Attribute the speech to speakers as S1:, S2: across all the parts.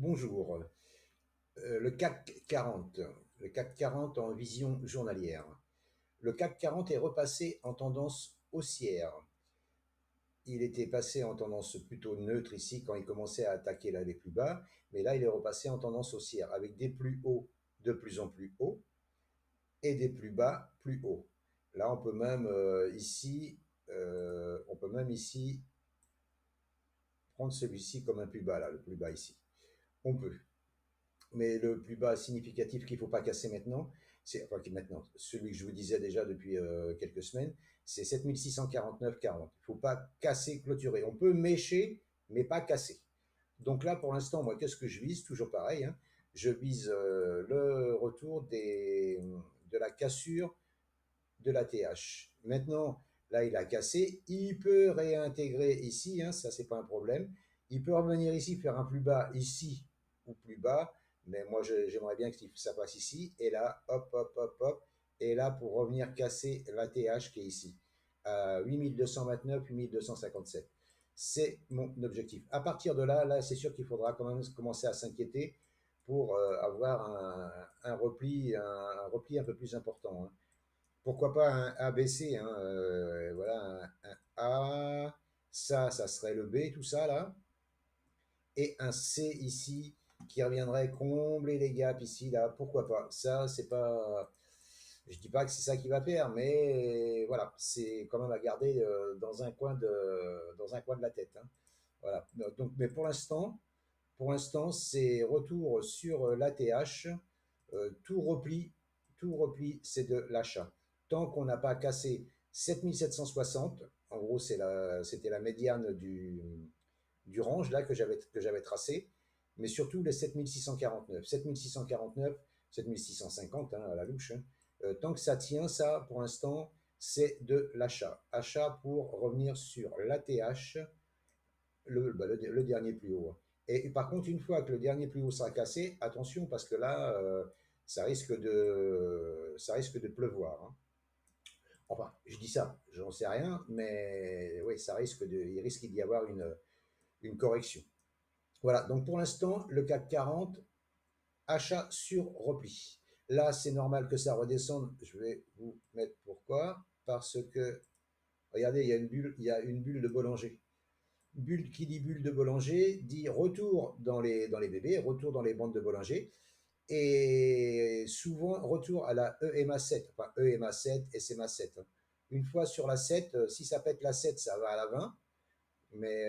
S1: Bonjour. Le CAC 40. Le CAC 40 en vision journalière. Le CAC 40 est repassé en tendance haussière. Il était passé en tendance plutôt neutre ici quand il commençait à attaquer là les plus bas, mais là il est repassé en tendance haussière avec des plus hauts de plus en plus hauts et des plus bas plus hauts. Là on peut même ici prendre celui-ci comme un plus bas là, le plus bas ici. On peut. Mais le plus bas significatif qu'il ne faut pas casser maintenant, c'est enfin maintenant, celui que je vous disais déjà depuis quelques semaines, c'est 7649,40. Il ne faut pas casser, clôturer. On peut mécher, mais pas casser. Donc là, pour l'instant, moi, qu'est-ce que je vise? Toujours pareil, hein, je vise le retour de la cassure de la TH. Maintenant, là, il a cassé. Il peut réintégrer ici, hein, ça, c'est pas un problème. Il peut revenir ici, faire un plus bas ici ou plus bas. Mais moi, j'aimerais bien que ça passe ici. Et là, hop, hop, hop, hop. Et là, pour revenir casser la TH qui est ici, à 8229, 8257. C'est mon objectif. À partir de là, c'est sûr qu'il faudra quand même commencer à s'inquiéter pour avoir un repli, un repli un peu plus important, hein. Pourquoi pas un ABC, hein, voilà, un A, ça serait le B, tout ça là, et un C ici qui reviendrait combler les gaps ici, là, pourquoi pas. Ça, c'est pas, je dis pas que c'est ça qui va faire, mais voilà, c'est quand même à garder dans un coin de la tête, hein. Voilà. Donc, mais pour l'instant, c'est retour sur l'ATH, tout repli, c'est de l'achat. Tant qu'on n'a pas cassé 7760, en gros, c'était la médiane du range là que j'avais tracé, mais surtout les 7649, 7649, 7650 hein, à la louche, hein. Tant que ça tient, ça, pour l'instant, c'est de l'achat. Achat pour revenir sur l'ATH, le dernier plus haut, hein. Et par contre, une fois que le dernier plus haut sera cassé, attention parce que là, ça risque de pleuvoir, hein. Enfin, je dis ça, j'en sais rien, mais oui, il risque d'y avoir une correction. Voilà, donc pour l'instant, le CAC 40, achat sur repli. Là, c'est normal que ça redescende. Je vais vous mettre pourquoi. Parce que, regardez, il y a une bulle de Bollinger. Bulle qui dit bulle de Bollinger dit retour dans les bébés, retour dans les bandes de Bollinger, et souvent retour à la EMA7, enfin EMA7, SMA7, hein. Une fois sur la 7, si ça pète la 7, ça va à la 20, mais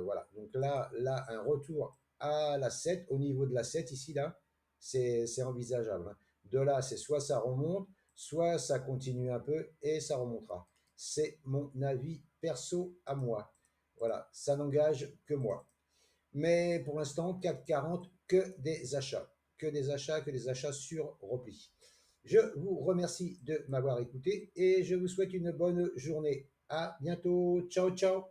S1: voilà. Donc là, un retour à la 7, au niveau de la 7, ici, là, c'est envisageable, hein. De là, c'est soit ça remonte, soit ça continue un peu et ça remontera. C'est mon avis perso à moi. Voilà, ça n'engage que moi. Mais pour l'instant, CAC 40, que des achats. Que des achats, que des achats sur repli. Je vous remercie de m'avoir écouté et je vous souhaite une bonne journée. À bientôt. Ciao, ciao.